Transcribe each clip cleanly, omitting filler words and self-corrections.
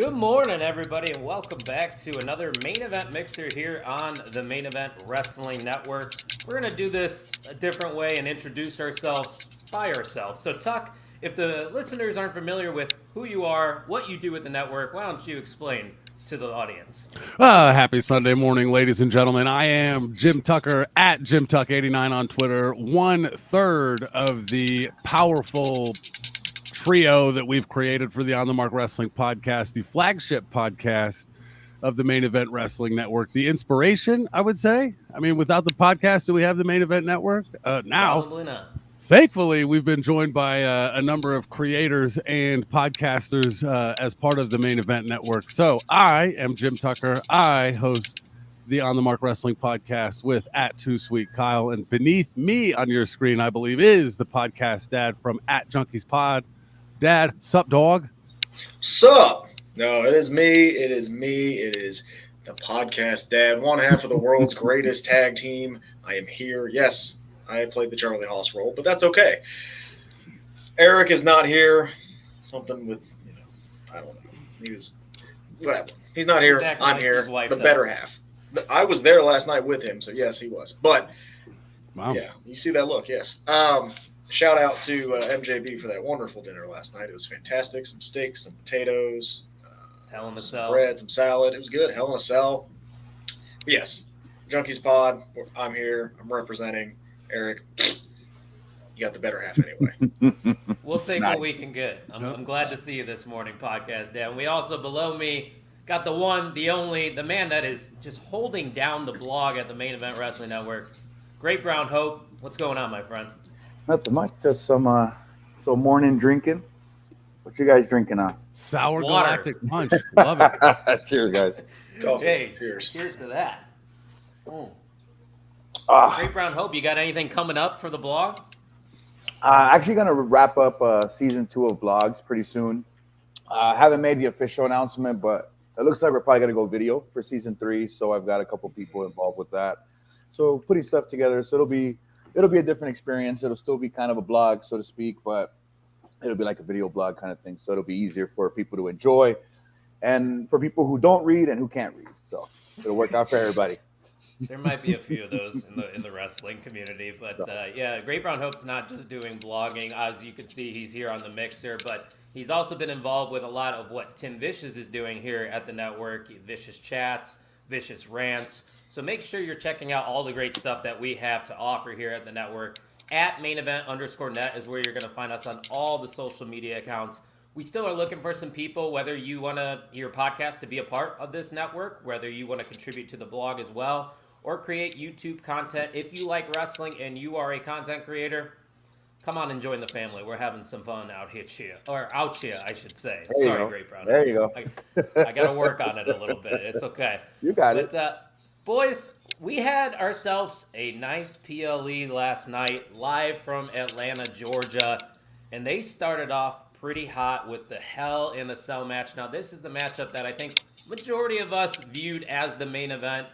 Good morning, everybody, and welcome back to another main event mixer here on the Main Event Wrestling Network. We're going to do this a different way and introduce ourselves by ourselves. So, Tuck, if the listeners aren't familiar with who you are, what you do with the network, why don't you explain to the audience? Happy Sunday morning, ladies and gentlemen. I am Jim Tucker at JimTuck89 on Twitter, 1/3 of the powerful trio that we've created for the On the Mark Wrestling podcast, the flagship podcast of the Main Event Wrestling Network. The inspiration, I would say. I mean, without the podcast, do we have the Main Event Network? Now, Probably not. thankfully, we've been joined by a number of creators and podcasters as part of the Main Event Network. So I am Jim Tucker. I host the On the Mark Wrestling podcast with @2SweetKyle. And beneath me on your screen, I believe, is the podcast dad from @JunkiesPod. Dad, sup, dog? Sup? No, it is me. It is me. It is the podcast dad, one half of the world's greatest tag team. I am here. Yes, I played the Charlie Haas role, but that's okay. Eric is not here. Something with, I don't know. He was, whatever. He's not here. Exactly. I'm here. The better half. I was there last night with him, so yes, he was. But, Wow. Yeah, you see that look, yes. Shout out to MJB for that wonderful dinner last night. It was fantastic. Some steaks, some potatoes, Hell in a some cell. bread, some salad. It was good. Hell in a cell. But yes, Junkies Pod. I'm here. I'm representing. Eric, you got the better half anyway. We'll take Nice. what we can get. I'm glad to see you this morning, podcast Dan. We also, below me, got the one, the only, the man that is just holding down the blog at the Main Event Wrestling Network. Great Brown Hope. What's going on, my friend? Nothing much, just some morning drinking. What you guys drinking on? Sour Water. Galactic Punch. Love it. Cheers, guys. Coffee. Hey, Cheers. cheers to that. Ah, Great Brown Hope, you got anything coming up for the blog? actually gonna wrap up season 2 of blogs pretty soon. Haven't made the official announcement, but it looks like we're probably gonna go video for season 3. So I've got a couple people involved with that. So putting stuff together. So it'll be a different experience. It'll still be kind of a blog, so to speak, but it'll be like a video blog kind of thing. So it'll be easier for people to enjoy, and for people who don't read and who can't read. So it'll work out for everybody. There might be a few of those in the wrestling community, but yeah, Great Brown Hope's not just doing blogging. As you can see, he's here on the mixer, but he's also been involved with a lot of what Tim Vicious is doing here at the network. Vicious chats, Vicious rants. So make sure you're checking out all the great stuff that we have to offer here at the network. At @mainevent_net is where you're going to find us on all the social media accounts. We still are looking for some people, whether you want your podcast to be a part of this network, whether you want to contribute to the blog as well, or create YouTube content. If you like wrestling and you are a content creator, come on and join the family. We're having some fun out here, I should say. There you Sorry, go. Great Brown. There you go. I got to work on it a little bit. It's okay. You got it. But boys, we had ourselves a nice PLE last night, live from Atlanta, Georgia, and they started off pretty hot with the Hell in a Cell match. Now, this is the matchup that I think majority of us viewed as the main event.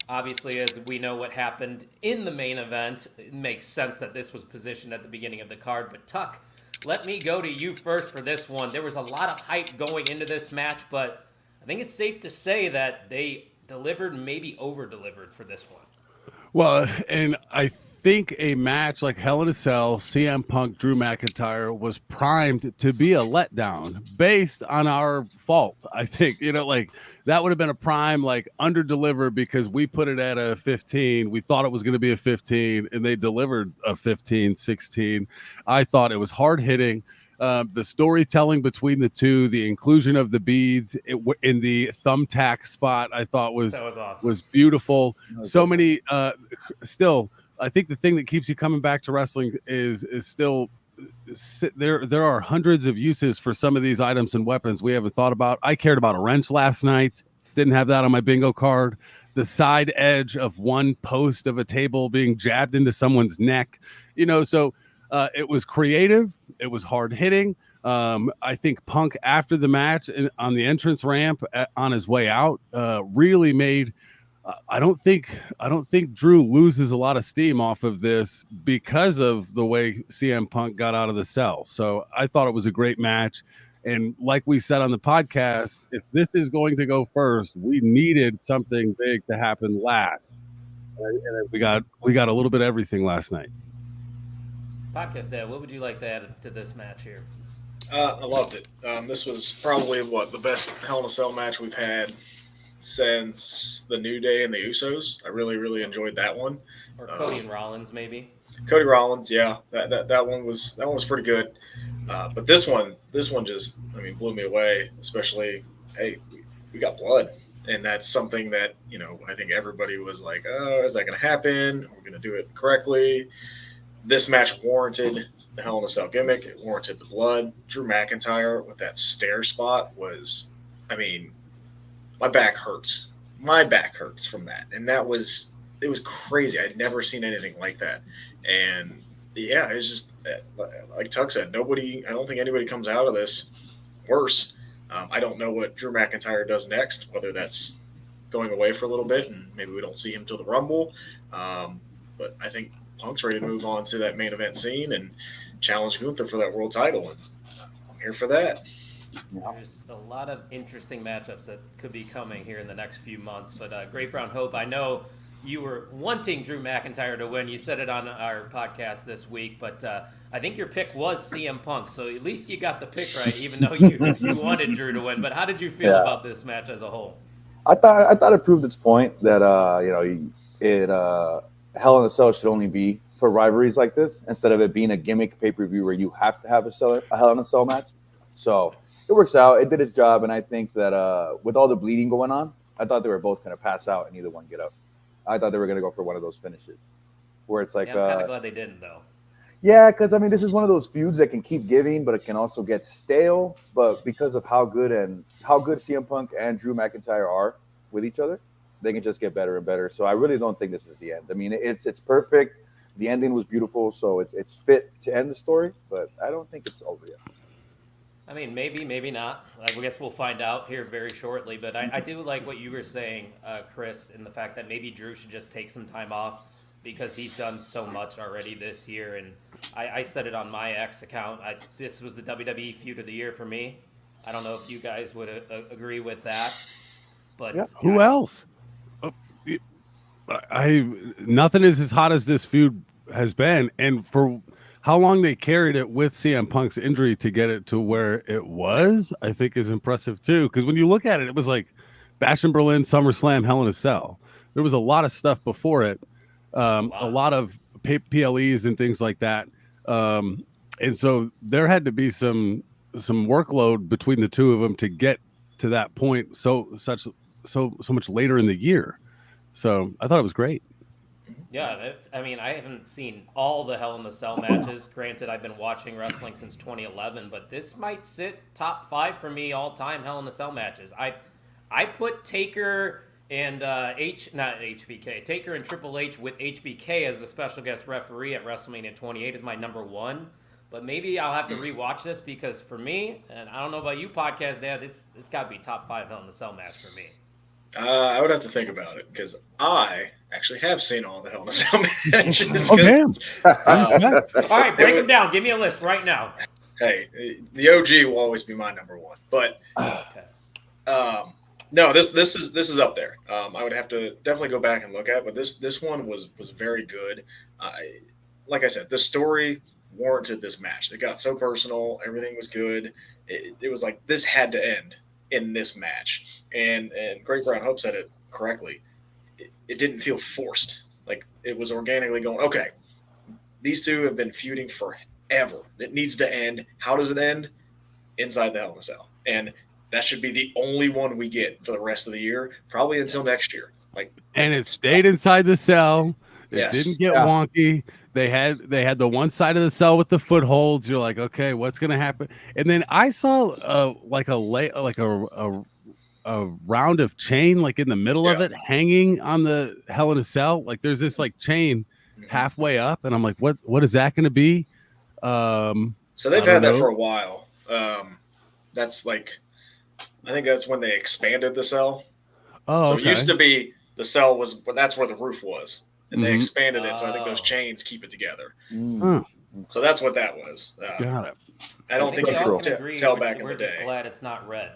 Obviously, as we know what happened in the main event, it makes sense that this was positioned at the beginning of the card. But Tuck, let me go to you first for this one. There was a lot of hype going into this match, but I think it's safe to say that they delivered, maybe over-delivered for this one. Well, and I think a match like Hell in a Cell, CM Punk, Drew McIntyre was primed to be a letdown based on our fault. I think, like that would have been a prime, like under-deliver because we put it at a 15. We thought it was going to be a 15 and they delivered a 15, 16. I thought it was hard-hitting. The storytelling between the two, the inclusion of the beads in the thumbtack spot, I thought was awesome. Was beautiful. So many. Still, I think the thing that keeps you coming back to wrestling is still there are hundreds of uses for some of these items and weapons we haven't thought about. I cared about a wrench last night. Didn't have that on my bingo card. The side edge of one post of a table being jabbed into someone's neck. So. It was creative. It was hard hitting. I think Punk after the match on the entrance ramp on his way out really made. I don't think Drew loses a lot of steam off of this because of the way CM Punk got out of the cell. So I thought it was a great match. And like we said on the podcast, if this is going to go first, we needed something big to happen last. And we got a little bit of everything last night. Podcast Dad, what would you like to add to this match here? I loved it. This was probably the best Hell in a Cell match we've had since the New Day and the Usos. I really, really enjoyed that one. Or Cody and Rollins, maybe. Cody Rollins, yeah, that one was pretty good. But this one just, blew me away. Especially, hey, we got blood, and that's something that I think everybody was like, oh, is that going to happen? We're going to do it correctly. This match warranted the Hell in a Cell gimmick. It warranted the blood. Drew McIntyre with that stare spot was, my back hurts. My back hurts from that, and it was crazy. I'd never seen anything like that, and yeah, it's just like Tuck said. I don't think anybody comes out of this worse. I don't know what Drew McIntyre does next, whether that's going away for a little bit and maybe we don't see him till the Rumble. But I think Punk's ready to move on to that main event scene and challenge Gunther for that world title, and I'm here for that. There's a lot of interesting matchups that could be coming here in the next few months. But Great Brown Hope, I know you were wanting Drew McIntyre to win. You said it on our podcast this week, but I think your pick was CM Punk. So at least you got the pick right, even though you wanted Drew to win. But how did you feel about this match as a whole? I thought it proved its point that Hell in a Cell should only be for rivalries like this instead of it being a gimmick pay-per-view where you have to have a Hell in a Cell match. So it works out. It did its job, and I think that with all the bleeding going on, I thought they were both going to pass out and either one get up. I thought they were going to go for one of those finishes where it's like. Yeah, I'm kind of glad they didn't, though. Yeah, because this is one of those feuds that can keep giving, but it can also get stale. But because of how good CM Punk and Drew McIntyre are with each other, they can just get better and better. So I really don't think this is the end. It's perfect. The ending was beautiful, so it's fit to end the story. But I don't think it's over yet. Maybe, maybe not. I guess we'll find out here very shortly. But I do like what you were saying, Chris, in the fact that maybe Drew should just take some time off because he's done so much already this year. And I said it on my X account. This was the WWE feud of the year for me. I don't know if you guys would agree with that. But yeah. Who else? Nothing is as hot as this feud has been. And for how long they carried it with CM Punk's injury to get it to where it was, I think is impressive too. Because when you look at it, it was like Bash in Berlin, SummerSlam, Hell in a Cell. There was a lot of stuff before it, a lot of PLEs and things like that. And so there had to be some workload between the two of them to get to that point so much later in the year. So I thought it was great. Yeah, I haven't seen all the Hell in the Cell matches. Granted, I've been watching wrestling since 2011, but this might sit top 5 for me all-time Hell in the Cell matches. I put Taker and Taker and Triple H with HBK as the special guest referee at WrestleMania 28 is my number 1. But maybe I'll have to rewatch this because for me, and I don't know about you, Podcast Dad, this got to be top 5 Hell in the Cell match for me. I would have to think about it because I actually have seen all the Hell in a Cell matches. Oh, damn. All right, break them down. Give me a list right now. Hey, the OG will always be my number 1. But no, this is up there. I would have to definitely go back and look at, but this one was very good. Like I said, the story warranted this match. It got so personal. Everything was good. It was like this had to end in this match, and Great Brown Hope said it correctly. It didn't feel forced. Like it was organically going, okay, these two have been feuding forever. It needs to end. How does it end? Inside the Hell in a Cell. And that should be the only one we get for the rest of the year, probably until next year. And it stayed inside the cell. It didn't get wonky. They had the one side of the cell with the footholds. You're like, okay, what's gonna happen? And then I saw a round of chain like in the middle of it, hanging on the Hell in a Cell. Like there's this like chain halfway up, and I'm like, what is that going to be? So they've had that for a while. That's like, I think that's when they expanded the cell. Oh, so it used to be the cell that's where the roof was. And they expanded it, so I think those chains keep it together. So that's what that was. Got it. I don't think we you all could can agree. tell back in We're the just day. glad it's not red.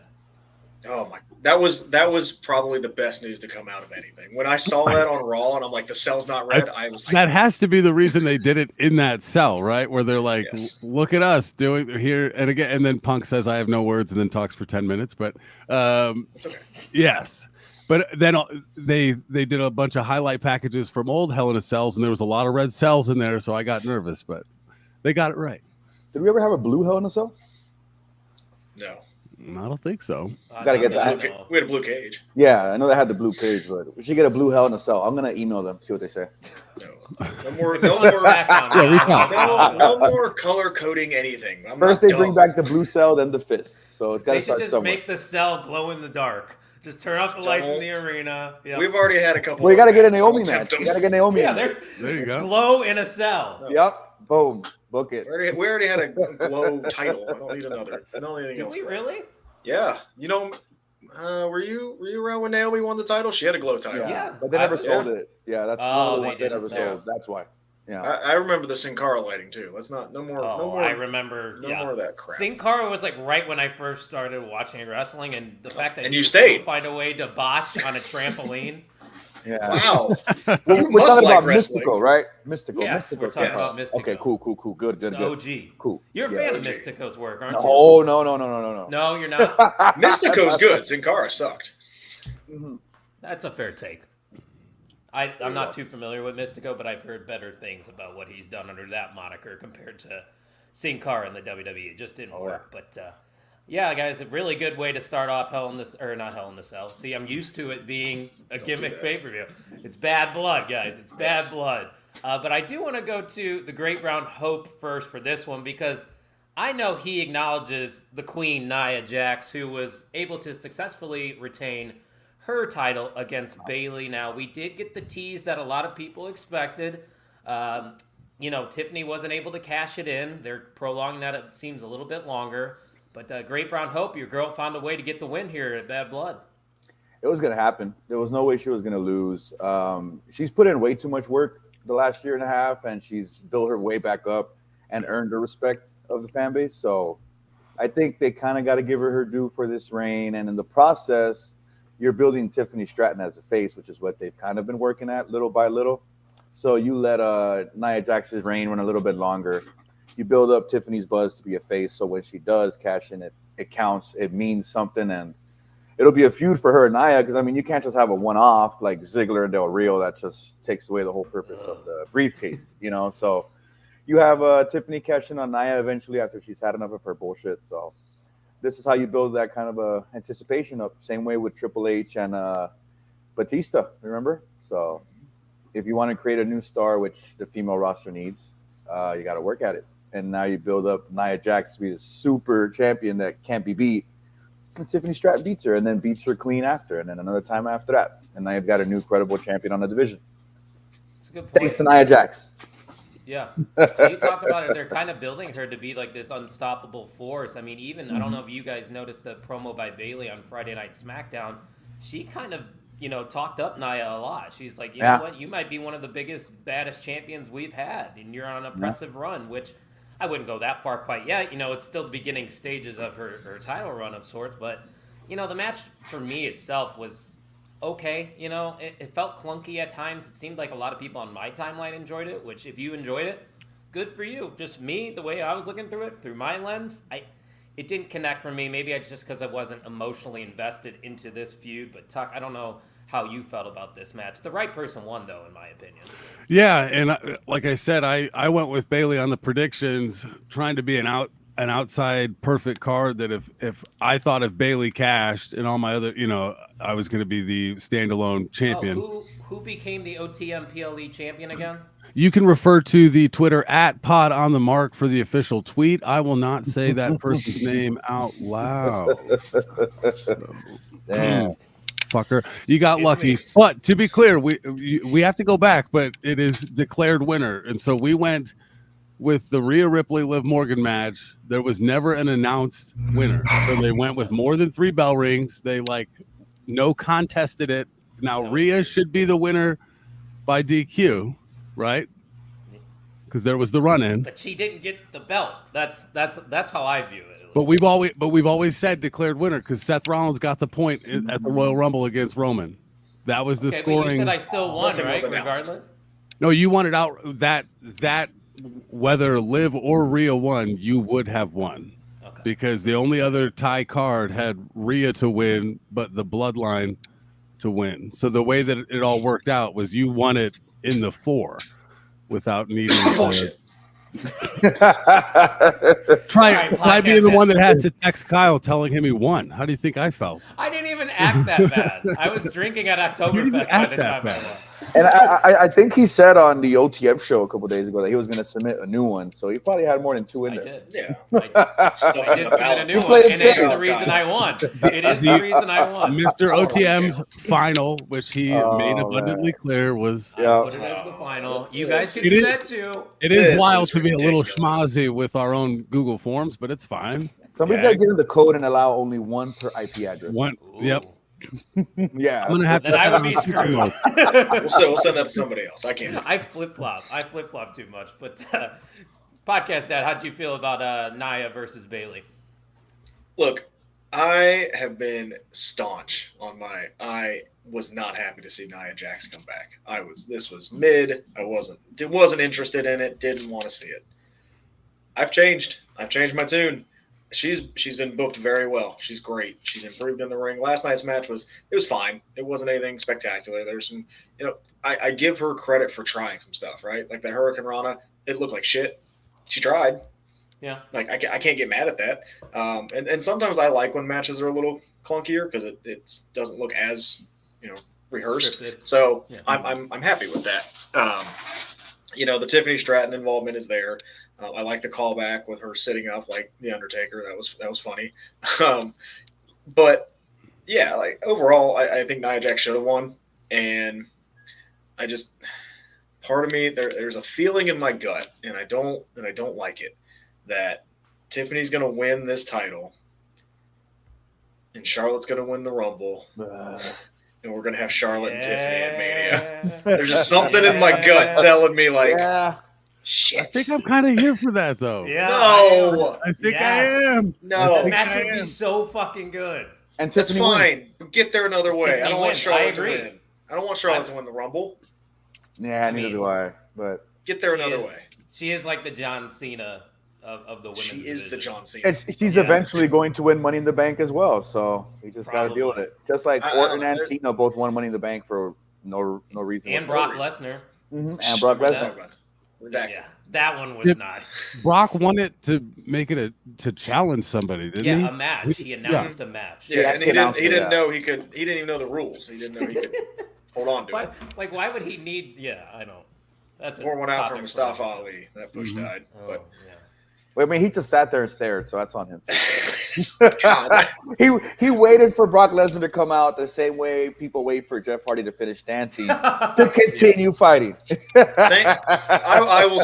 Oh my! That was probably the best news to come out of anything. When I saw that on Raw, and I'm like, the cell's not red. I was like, That has to be the reason they did it in that cell, right? Where they're like, Yes. "Look at us doing here," and again, and then Punk says, "I have no words," and then talks for 10 minutes. But it's okay. yes, but then they did a bunch of highlight packages from old Hell in a Cells, and there was a lot of red cells in there, so I got nervous, but they got it right. Did we ever have a blue Hell in a Cell? No, I don't think so. Gotta get that. we had a blue cage. Yeah, I know they had the blue cage, but we should get a blue Hell in a Cell. I'm gonna email them, see what they say. No more, It's on SmackDown Yeah, we now. can. no more color coding anything. I'm First not they bring dumb. back the blue cell, then the fist. So it's got They to should start just somewhere. make the cell glow in the dark. Just turn off the lights in the arena. Yep. We've already had a couple. Well, you got to get a matches. Naomi Don't match. tempt You them. got to get Naomi. Yeah, in there. There you go. glow in a cell. Yep. Boom. Book it. We already had a glow title. I don't need another. I don't need anything Did else. we really? Yeah. You know, were you around when Naomi won the title? She had a glow title. Yeah. But they never I was- sold it. Yeah, that's one Oh, of the they ones they didn't never sell sold. That's why. Yeah. I remember the Sin Cara lighting too. Let's not. No more. Oh, no more. I remember. No yeah. more of that crap. Sin Cara was like right when I first started watching wrestling, and the fact that And he you could stayed. still find a way to botch on a trampoline. Yeah. Wow. We're You must talking like about wrestling. Mystical, right? Mystical. Yes, Mystical. we're talking yes. about Mystico. Okay, cool. Good. The OG. Cool. You're a Yeah, fan OG. of Mystico's work, aren't you? Oh, no. No, you're not. Mystico's good. Sin Cara sucked. Mhm. That's a fair take. I'm not too familiar with Mystico, but I've heard better things about what he's done under that moniker compared to Sin Cara in the WWE. It just didn't work. But yeah, guys, a really good way to start off Hell in the Cell. See, I'm used to it being a gimmick pay-per-view. It's bad blood, guys. It's bad blood. But I do want to go to the Great Brown Hope first for this one because I know he acknowledges the Queen, Nia Jax, who was able to successfully retain her title against Bayley. Now, we did get the tease that a lot of people expected. Tiffany wasn't able to cash it in. They're prolonging that, it seems, a little bit longer. But Great Brown Hope, your girl found a way to get the win here at Bad Blood. It was going to happen. There was no way she was going to lose. She's put in way too much work the last year and a half, and she's built her way back up and earned the respect of the fan base. So I think they kind of got to give her due for this reign. And in the process, you're building Tiffany Stratton as a face, which is what they've kind of been working at little by little. So you let Nia Jax's reign run a little bit longer. You build up Tiffany's buzz to be a face. So when she does cash in, it counts. It means something. And it'll be a feud for her and Nia because, I mean, you can't just have a one-off like Ziggler and Del Rio. That just takes away the whole purpose of the briefcase, So you have Tiffany cash in on Nia eventually after she's had enough of her bullshit. So this is how you build that kind of anticipation up. Same way with Triple H and Batista, remember? So if you want to create a new star, which the female roster needs, you got to work at it. And now you build up Nia Jax to be a super champion that can't be beat. And Tiffany Stratton beats her and then beats her clean after. And then another time after that. And now you've got a new credible champion on the division. It's a good point. Thanks to Nia Jax. Yeah. You talk about it, they're kind of building her to be like this unstoppable force. I mean, even, I don't know if you guys noticed the promo by Bayley on Friday Night SmackDown. She kind of, talked up Nia a lot. She's like, you know what? You might be one of the biggest, baddest champions we've had, and you're on an impressive run, which I wouldn't go that far quite yet. It's still the beginning stages of her title run of sorts. But, the match for me itself was okay. It felt clunky at times. It seemed like a lot of people on my timeline enjoyed it, which if you enjoyed it, good for you. Just me, the way I was looking through it, through my lens, it didn't connect for me. Maybe it's just because I wasn't emotionally invested into this feud. But Tuck, I don't know how you felt about this match. The right person won, though, in my opinion. Yeah, and like I said, I went with Bayley on the predictions, trying to be an outside perfect card that if I thought if Bayley cashed and all my other, I was going to be the standalone champion. Oh, who became the OTM PLE champion again? You can refer to the Twitter at Pod on the Mark for the official tweet. I will not say that person's name out loud. So, Damn. Fucker, you got lucky. But to be clear, we have to go back, but it is declared winner. And so we went with the Rhea Ripley Liv Morgan match. There was never an announced winner. So they went with more than 3 bell rings. They no contested it. Now Rhea should be the winner by DQ, right? because there was the run-in. But she didn't get the belt. That's how I view it. But we've always said declared winner because Seth Rollins got the point at the Royal Rumble against Roman. That was the scoring. But you said I still won, Nothing right? was announced. Regardless. No, you wanted out that whether Liv or Rhea won, you would have won. Okay. Because the only other tie card had Rhea to win, but the Bloodline to win. So the way that it all worked out was you won it in the 4 without needing Bullshit. Try being the one that has to text Kyle telling him he won. How do you think I felt? I didn't even act that bad. I was drinking at Oktoberfest by the time I won. And I think he said on the OTF show a couple days ago that he was going to submit a new one. So he probably had more than 2 in I there. did. Yeah. I did submit a new one, and it is the reason I won. It is the reason I won. Mr. OTM's final, which he made abundantly clear, was I put it as the final. You guys can It do is- that too. it is This wild is to be a little ridiculous. schmozzy with our own Google Forms, but it's fine. Somebody's got to give him the code and allow only 1 per IP address. One, yep. Yeah. I'm gonna have to. Then I would be screwed. We'll send that to somebody else. I can't. I flip flop too much. But podcast dad, how'd you feel about Nia versus Bayley? Look, I have been staunch on I was not happy to see Nia Jax come back. This was mid. I wasn't interested in it. Didn't want to see it. I've changed my tune. She's been booked very well. She's great. She's improved in the ring. Last night's match was fine. It wasn't anything spectacular. There was some, I give her credit for trying some stuff, right? Like the Hurricane Rana, it looked like shit. She tried. Yeah. Like I can't get mad at that. And sometimes I like when matches are a little clunkier because it doesn't look as rehearsed. Scripted. So Yeah. I'm happy with that. The Tiffany Stratton involvement is there. I like the callback with her sitting up like the Undertaker. That was funny. But yeah, like overall, I think Nia Jax should have won, and I just part of me there's a feeling in my gut, and I don't like it, that Tiffany's gonna win this title, and Charlotte's gonna win the Rumble. And we're gonna have Charlotte and Tiffany at Mania. There's just something in my gut telling me like, shit. I think I'm kind of here for that though. Yeah. No, I think Yes. I am. no, The match I would be am. so fucking good. And that's Tiffany wins. fine. But get there another way. Tiffany I don't want wins. I Charlotte to agree. win. I don't want Charlotte to win the Rumble. Yeah, neither mean- do I. But Get there She another is- way. She is like the John Cena of the women's She is the division. John Cena. she's Yeah. eventually going to win Money in the Bank as well. So we just got to deal with Probably. it. Just like I Orton don't and know. Cena both won Money in the Bank for no reason. And whatsoever. Brock Lesnar. And Brock Remember Lesnar. Redacted. Yeah, that one was Yep. not. Brock won it to make it to challenge somebody, didn't Yeah, he? a match. He announced a match. Yeah, and actually he didn't. announced He it, didn't yeah. know he could. He didn't even know the rules. He didn't know he could hold on to Why, it. why would he need? Yeah, I know. That's a Pour one out topic from for Mustafa another Ali. That push Mhm. died. show. But Oh, yeah. Wait, I mean, he just sat there and stared, so that's on him. God, He waited for Brock Lesnar to come out the same way people wait for Jeff Hardy to finish dancing to continue fighting. I will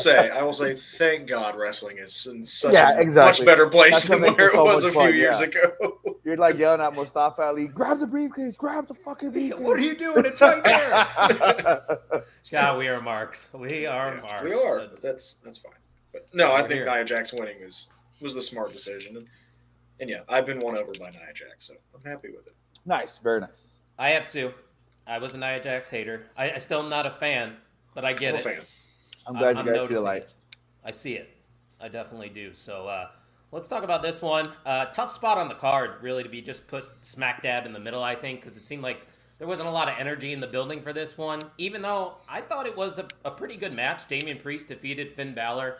say, thank God wrestling is in such a exactly. much better place That's what than makes where it it so was a much few fun, years yeah. ago. You're like yelling at Mustafa Ali, grab the briefcase, grab the fucking briefcase. What are you doing? It's right there. God, we are marks. We are Yeah, marks. we are. But- But that's fine. But no, I We're think here. Nia Jax winning was the smart decision, and yeah, I've been won over by Nia Jax, so I'm happy with it. Nice, very nice. I have two. I was a Nia Jax hater. I still am not a fan, but I get I'm a it. fan. I'm glad I'm you guys see noticing the light. it. I see it. I definitely do. So let's talk about this one. Tough spot on the card, really, to be just put smack dab in the middle, I think, because it seemed like there wasn't a lot of energy in the building for this one, even though I thought it was a pretty good match. Damian Priest defeated Finn Balor.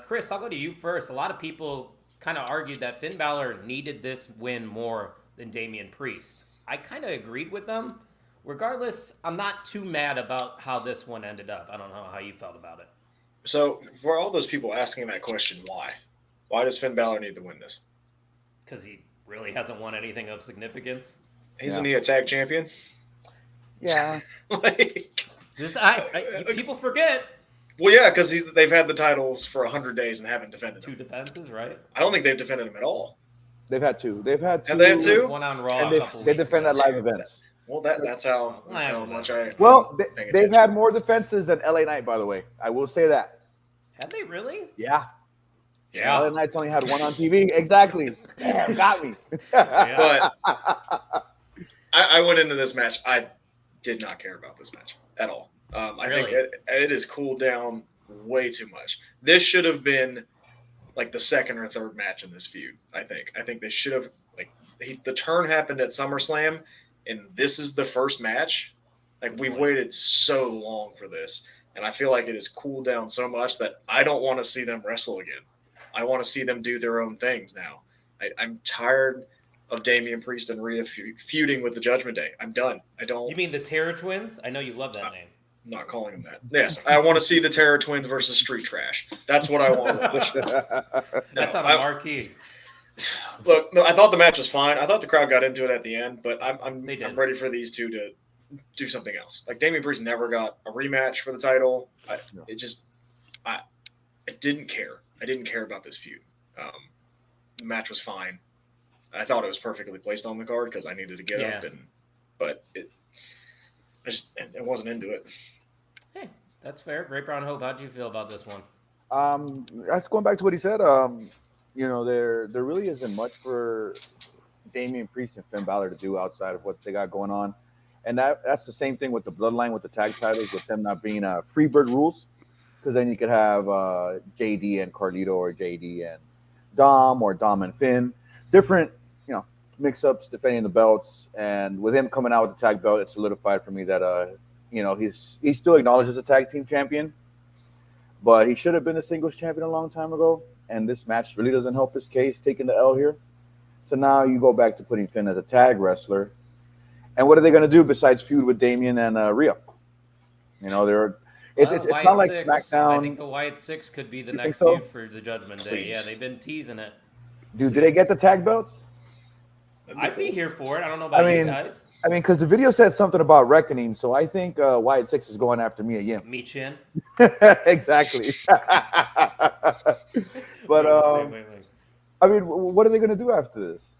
Chris, I'll go to you first. A lot of people kind of argued that Finn Balor needed this win more than Damian Priest. I kind of agreed with them. Regardless, I'm not too mad about how this one ended up. I don't know how you felt about it. So for all those people asking that question, why does Finn Balor need to win this? Because he really hasn't won anything of significance. Isn't he a tag champion? Yeah. Like, Just people forget well, yeah, because they've had the titles for 100 days and haven't defended two them. defenses, right? I don't think they've defended them at all. They've had two. They've had two. Have they had There was two? one on Raw And a they, couple they weeks defend ago. at live events. Well, that's how I don't know. much I. Well, I'm paying they've attention. had more defenses than LA Knight, by the way. I will say that. Had they really? Yeah. Yeah. Other nights only had one on TV. Exactly. Damn, got me. Yeah. But I went into this match. I did not care about this match at all. I Really? think it has cooled down way too much. This should have been like the second or third match in this feud. I think they should have the turn happened at SummerSlam, and this is the first match. Like we've waited so long for this, and I feel like it has cooled down so much that I don't want to see them wrestle again. I want to see them do their own things now. I'm tired of Damian Priest and Rhea feuding with the Judgment Day. I'm done. I don't. You mean the Terror Twins? I know you love that name. I'm not calling them that. Yes, I want to see the Terror Twins versus Street Trash. That's what I want to watch. That's on a marquee. Look, I thought the match was fine. I thought the crowd got into it at the end, but I'm They did. ready for these two to do something else. Like Damian Priest never got a rematch for the title. I didn't care. I didn't care about this feud. The match was fine. I thought it was perfectly placed on the card because I needed to get up, but I wasn't into it. Hey, that's fair. Great Brown Hope. How'd you feel about this one? That's going back to what he said. There really isn't much for Damian Priest and Finn Balor to do outside of what they got going on. And that's the same thing with the Bloodline, with the tag titles, with them not being Freebird rules. Because then you could have JD and Carlito, or JD and Dom, or Dom and Finn. Different, mix-ups defending the belts. And with him coming out with the tag belt, it's solidified for me that, he's still acknowledged as a tag team champion. But he should have been a singles champion a long time ago. And this match really doesn't help his case, taking the L here. So now you go back to putting Finn as a tag wrestler. And what are they going to do besides feud with Damian and Rhea? It's not like SmackDown. I think the Wyatt Six could be the next so? feud for the Judgment Day. Yeah, they've been teasing it. Dude, did they get the tag belts? I'd be here for it. I don't know about you guys. Because the video said something about reckoning, so I think Wyatt Six is going after Mia Yim. Me Chin. Exactly. But what are they going to do after this?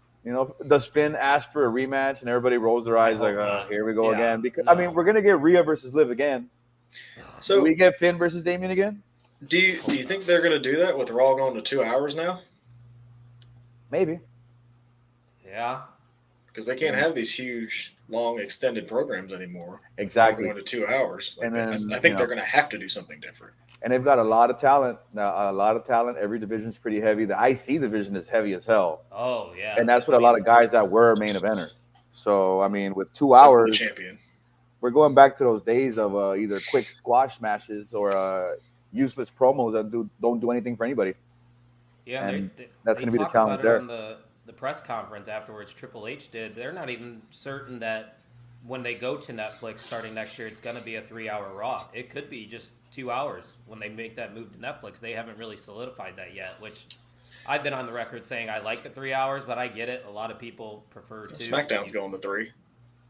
Does Finn ask for a rematch and everybody rolls their eyes like, here we go again? Because we're going to get Rhea versus Liv again. So do we get Finn versus Damian again? Do you think they're going to do that with Raw going to 2 hours now? Maybe. Yeah. Because they can't have these huge, long, extended programs anymore. Exactly. Going to 2 hours. And then, I think they're going to have to do something different. And they've got a lot of talent. Every division's pretty heavy. The IC division is heavy as hell. Oh, yeah. And that's what a lot of guys that were main eventers. So, with 2 hours, champion. We're going back to those days of either quick squash matches or useless promos that don't do anything for anybody. Yeah, that's going to be the challenge there. On the press conference afterwards, Triple H did. They're not even certain that when they go to Netflix starting next year, it's going to be a 3-hour Raw. It could be just 2 hours when they make that move to Netflix. They haven't really solidified that yet, which I've been on the record saying I like the 3 hours, but I get it. A lot of people prefer 2. SmackDown's going to 3.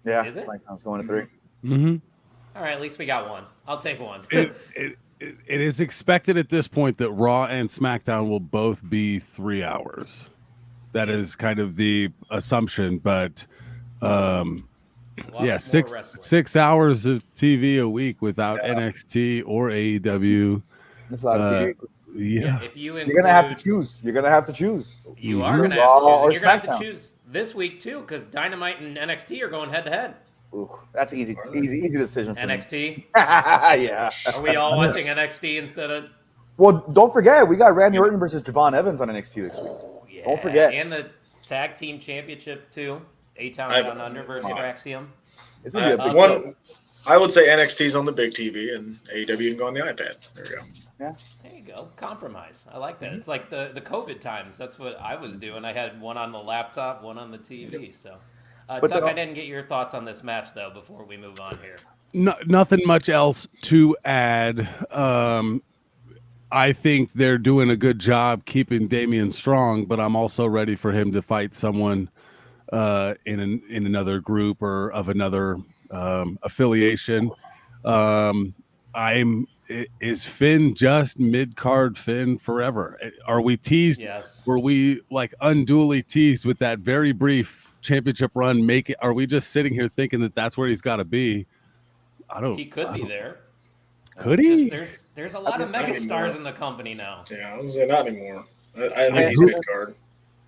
Yeah, is it? SmackDown's going to 3. Mm-hmm. All right, at least we got one. I'll take one. It is expected at this point that Raw and SmackDown will both be 3 hours. That is kind of the assumption, but 6 hours of TV a week without NXT or AEW. That's a lot of TV. Yeah. If you're going to have to choose. You're going to have to choose. You are going to have to choose. And you're going to have to choose this week, too, because Dynamite and NXT are going head-to-head. Ooh, that's easy decision for NXT? Me. Yeah. Are we all watching NXT instead of... Well, don't forget, we got Randy Orton versus Javon Evans on NXT this week. Yeah. Don't forget. And the Tag Team Championship, too. A-Town Down Under versus Axiom. It's going to be a big one. I would say NXT's on the big TV and AEW can go on the iPad. There you go. Yeah. There you go. Compromise. I like that. It's like the COVID times. That's what I was doing. I had one on the laptop, one on the TV. So, Tuck, I didn't get your thoughts on this match, though, before we move on here. Nothing much else to add. I think they're doing a good job keeping Damian strong, but I'm also ready for him to fight someone in another group or of another affiliation. Is Finn just mid-card Finn forever? Are we teased? Yes. Were we like unduly teased with that very brief championship run? Are we just sitting here thinking that that's where he's got to be? He could be there. Could he? There's a lot of not megastars anymore. in the company now. Yeah, I was saying not anymore. I think And he's who- mid card.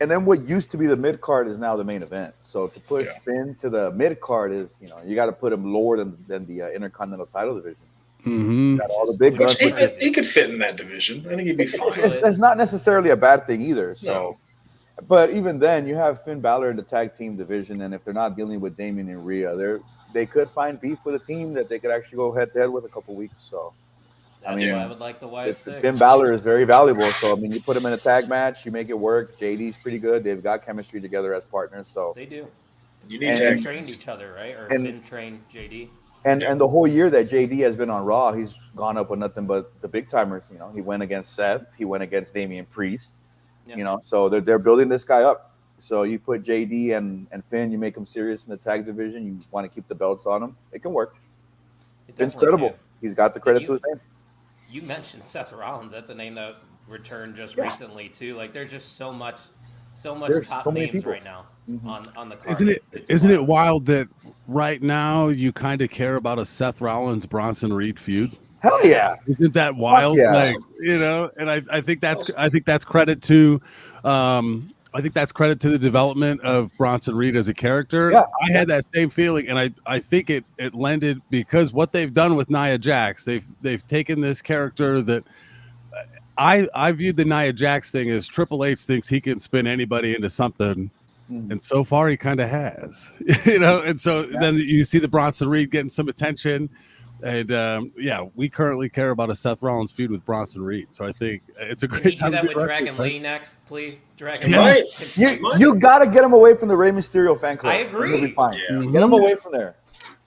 And then what used to be the mid card is now the main event. So to push Yeah. Finn to the mid card is, you got to put him lower than the Intercontinental title division. Mm-hmm. Got all the big Which guns. is Which he could fit in that division. I think he'd be fine. It's not necessarily a bad thing either. So, No. but even then, you have Finn Balor in the tag team division, and if they're not dealing with Damian and Rhea, they could find beef with a team that they could actually go head to head with a couple weeks. So, That's mean, why I would like the Wyatt Six. Finn Balor is very valuable. So, I mean, you put him in a tag match, you make it work. JD's pretty good. They've got chemistry together as partners. So They do. You need And- They tag. trained each other, right? Or and- Finn trained JD. And the whole year that JD has been on Raw, he's gone up with nothing but the big timers. He went against Seth, he went against Damian Priest. Yeah. So they're building this guy up. So you put JD and Finn, you make him serious in the tag division. You want to keep the belts on him. It can work. It Finn's definitely credible. can. He's got the credit You- to his name. You mentioned Seth Rollins. That's a name that returned just Yeah. recently too. Like there's just so much There's top so many names people. right now Mhm. on the card. Isn't it It's isn't it wild that right now you kind of care about a Seth Rollins Bronson Reed feud? Hell yeah. Isn't that wild? yeah. Like, and I think that's credit to I think that's credit to the development of Bronson Reed as a character. Yeah. I had that same feeling, and I think it lended because what they've done with Nia Jax, they've taken this character that I viewed the Nia Jax thing as Triple H thinks he can spin anybody into something. Mhm. And so far, he kind of has, and so then you see the Bronson Reed getting some attention. And we currently care about a Seth Rollins feud with Bronson Reed. So I think it's a Can great you time do to that be with a Dragon wrestling Lee next, please? Dragon He Yeah. Lee. might. You got to get him away from the Rey Mysterio fan club. I agree. He'll be fine. Yeah. fan. Get him away from there.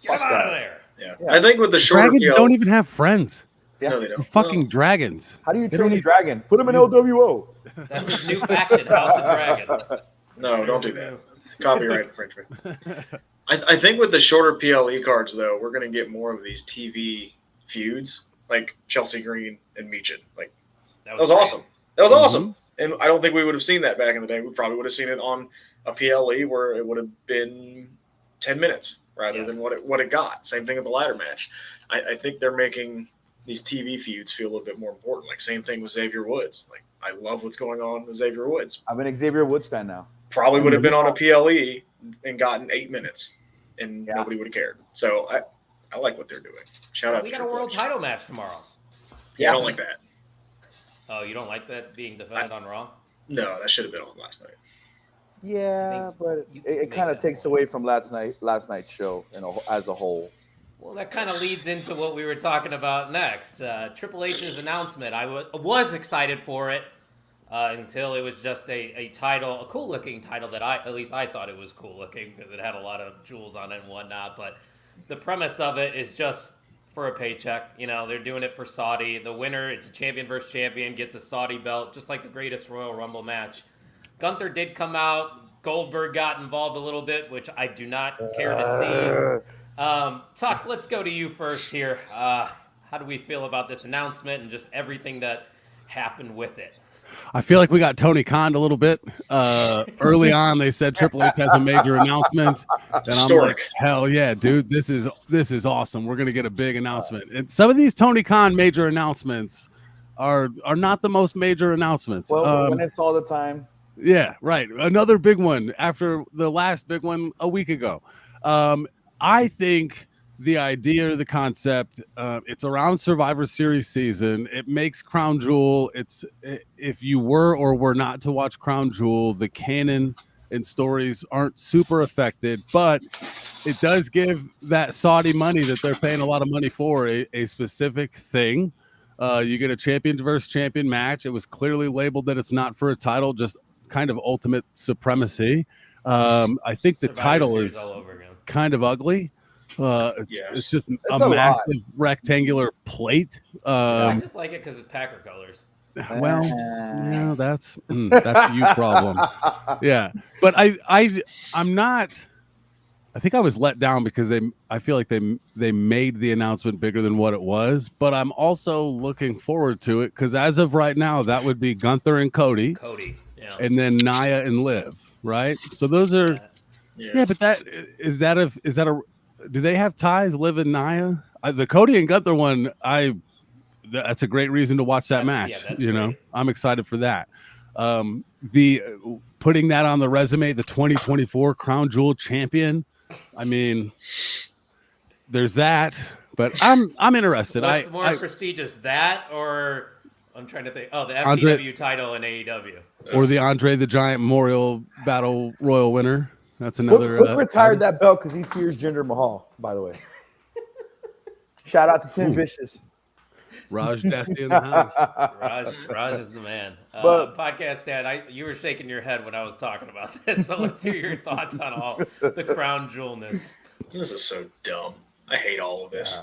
Get him Fuck out that. of there. Yeah. Yeah. I think with the shorter Dragons PL, don't even have friends. Yeah. no, they They're don't. fucking dragons. How do you They train don't a dragon? Put him in LWO. That's his new faction, House of Dragon. No, don't do that. Copyright infringement. I think with the shorter PLE cards, though, we're going to get more of these TV feuds, like Chelsea Green and Meechin. Like that was great. awesome. That was Mhm. awesome. And I don't think we would have seen that back in the day. We probably would have seen it on a PLE where it would have been 10 minutes rather than what it got. Same thing with the ladder match. I think they're making these TV feuds feel a little bit more important. Like same thing with Xavier Woods. Like I love what's going on with Xavier Woods. I'm an Xavier Woods fan now. Probably would have been on a PLE and gotten 8 minutes, and Yeah. nobody would have cared. So I like what they're doing. Shout out We to got a Triple world H. title match tomorrow. Yeah, I don't like that. Oh, you don't like that being defended on Raw? No, that should have been on last night. Yeah, think but you can it make kind of that takes point. away from last night's show as a whole. Well, that kind of leads into what we were talking about next. Triple H's announcement. I was excited for it until it was just a title, a cool-looking title that at least I thought it was cool-looking because it had a lot of jewels on it and whatnot. But the premise of it is just for a paycheck. You know, they're doing it for Saudi. The winner, it's a champion versus champion, gets a Saudi belt, just like the greatest Royal Rumble match. Gunther did come out. Goldberg got involved a little bit, which I do not care to see. Tuck, let's go to you first here. How do we feel about this announcement and just everything that happened with it? I feel like we got Tony Khan a little bit. Early on, they said Triple H has a major announcement, and I'm like, Historic. hell yeah, dude, this is awesome. We're gonna get a big announcement. And some of these Tony Khan major announcements are not the most major announcements. Well, when it's all the time. Yeah, right. Another big one after the last big one a week ago. I think the idea, the concept, it's around Survivor Series season. It makes Crown Jewel. If you were or were not to watch Crown Jewel, the canon and stories aren't super affected, but it does give that Saudi money that they're paying a lot of money for a specific thing. You get a champion versus champion match. It was clearly labeled that it's not for a title, just kind of ultimate supremacy. I think the Survivor title Series is all over again. kind of ugly. Yes. It's just It's a a lot. massive rectangular plate. I just like it because it's Packer colors. Well, no, that's a you problem. Yeah, but I'm not. I think I was let down because I feel like they made the announcement bigger than what it was. But I'm also looking forward to it because as of right now, that would be Gunther and Cody, Yeah. and then Nia and Liv, right? So those are yeah. But that is that a do they have ties, Liv and Nia? The Cody and Gunther one, I that's a great reason to watch that match. That's you know, great. I'm excited for that. The putting that on the resume, the 2024 Crown Jewel champion. I mean, there's that, but I'm interested. What's more prestigious, that or I'm trying to think? Oh, the FTW Andre, title in AEW, or the Andre the Giant Memorial Battle Royal winner. That's another. Hook retired that belt because he fears Jinder Mahal. By the way, shout out to Tim Vicious. Raj Dusty in the house. Raj is the man. But podcast dad, you were shaking your head when I was talking about this, so let's hear your thoughts on all the crown jewelness. This is so dumb. I hate all of this.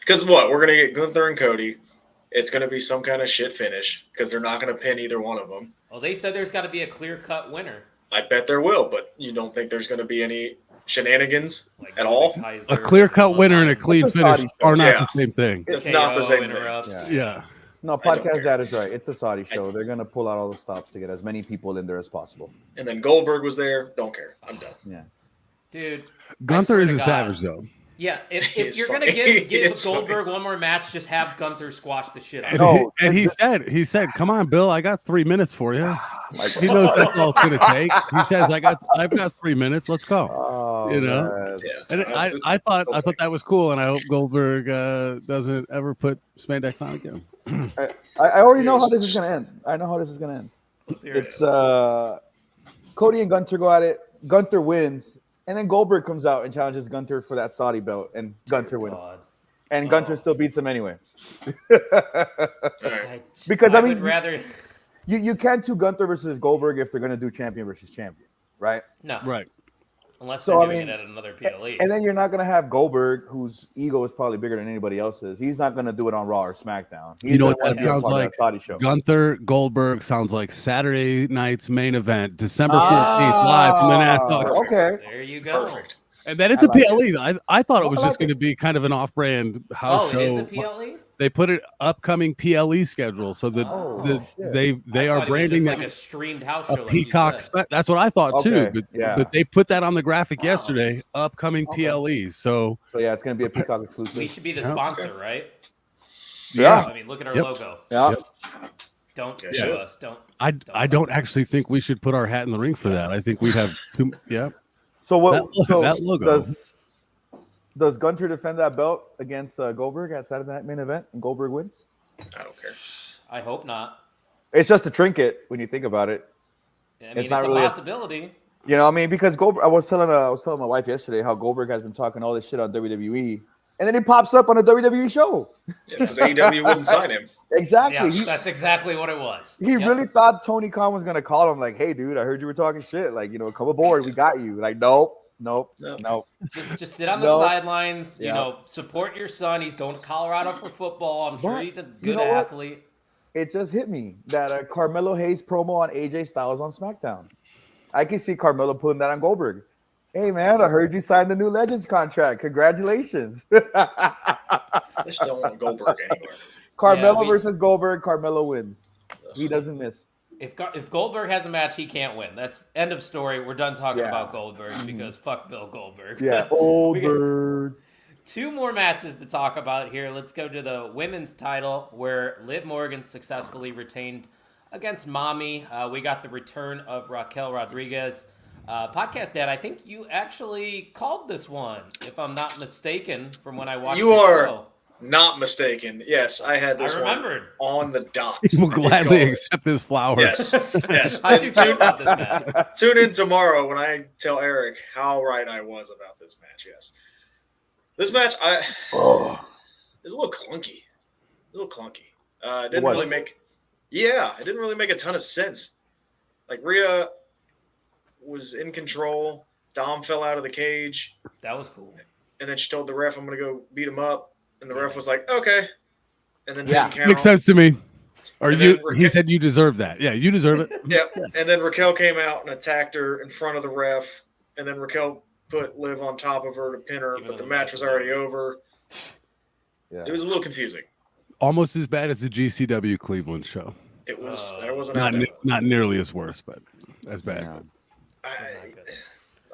Because what? We're gonna get Gunther and Cody. It's gonna be some kind of shit finish because they're not gonna pin either one of them. Well, they said there's got to be a clear-cut winner. I bet there will, but you don't think there's gonna be any shenanigans at all? A clear-cut winner and a clean finish are not the same thing. It's not the same thing. Yeah. No, podcast dad is right. It's a Saudi show. They're gonna pull out all the stops to get as many people in there as possible. And then Goldberg was there. Don't care. I'm done. Yeah. Dude. Gunther is a savage, though. Yeah, if you're gonna give Goldberg one more match, just have Gunther squash the shit out of him. And he said, "Come on, Bill, I got 3 minutes for you." He knows that's all it's gonna take. He says, "I've got 3 minutes. Let's go." Oh, you know. And I thought that was cool, and I hope Goldberg doesn't ever put spandex on again. I already know how this is gonna end. I know how this is gonna end. It's Cody and Gunther go at it. Gunther wins. And then Goldberg comes out and challenges Gunther for that Saudi belt, and Gunther wins. And Gunther still beats him anyway. Because I mean, rather you can't do Gunther versus Goldberg if they're going to do champion versus champion, right? No, right. Unless they're doing it at another PLE. And then you're not going to have Goldberg, whose ego is probably bigger than anybody else's. He's not going to do it on Raw or SmackDown. You know what that sounds like? Gunther Goldberg sounds like Saturday night's main event, December 14th, live from the NASDAQ. Okay. There you go. Perfect. And then it's a PLE. I thought it was just going to be kind of an off-brand house show. Oh, it is a PLE? They put an upcoming PLE schedule, so that they are branding that like a streamed house show. Peacock. That's what I thought too. But they put that on the graphic yesterday. Upcoming PLEs. So yeah, it's going to be a Peacock exclusive. We should be the sponsor, right? Yeah. I mean, look at our logo. Yeah. Don't sue us. Don't. I don't actually think we should put our hat in the ring for that. I think we'd have two. Yeah. So what? That logo. Does Gunther defend that belt against Goldberg at Saturday Night Main Event and Goldberg wins? I don't care. I hope not. It's just a trinket when you think about it. I mean, it's a possibility. You know, I mean, because Goldberg. I was telling my wife yesterday how Goldberg has been talking all this shit on WWE, and then he pops up on a WWE show. Because AEW wouldn't sign him. Exactly. Yeah, that's exactly what it was. He really thought Tony Khan was gonna call him like, "Hey, dude, I heard you were talking shit. Like, you know, come aboard. We got you." Like, nope. Just sit on the sidelines. You know, support your son. He's going to Colorado for football. I'm sure he's a good athlete. It just hit me that Carmelo Hayes promo on AJ Styles on SmackDown. I can see Carmelo putting that on Goldberg. Hey man, I heard you signed the new Legends contract. Congratulations. I just don't want Goldberg anywhere. Carmelo versus Goldberg. Carmelo wins. He doesn't miss. If Goldberg has a match, he can't win. That's end of story. We're done talking about Goldberg because fuck Bill Goldberg. Yeah, Goldberg. 2 more matches to talk about here. Let's go to the women's title where Liv Morgan successfully retained against Mommy. We got the return of Raquel Rodriguez. Podcast Dad, I think you actually called this one, if I'm not mistaken, from when I watched the show. Not mistaken. Yes, I had this one on the dot. He will gladly accept his flowers. Yes. How do you feel about this match? Tune in tomorrow when I tell Eric how right I was about this match. Yes. This match, it's a little clunky. It didn't really make a ton of sense. Like Rhea was in control. Dom fell out of the cage. That was cool. And then she told the ref, "I'm going to go beat him up." And the ref was like, "Okay." And then didn't count. Makes sense to me. He said you deserve that. Yeah, you deserve it. Yeah. And then Raquel came out and attacked her in front of the ref. And then Raquel put Liv on top of her to pin her, but the match was already over. Yeah. It was a little confusing. Almost as bad as the GCW Cleveland show. It was. I wasn't not nearly as worse, but as bad. Yeah.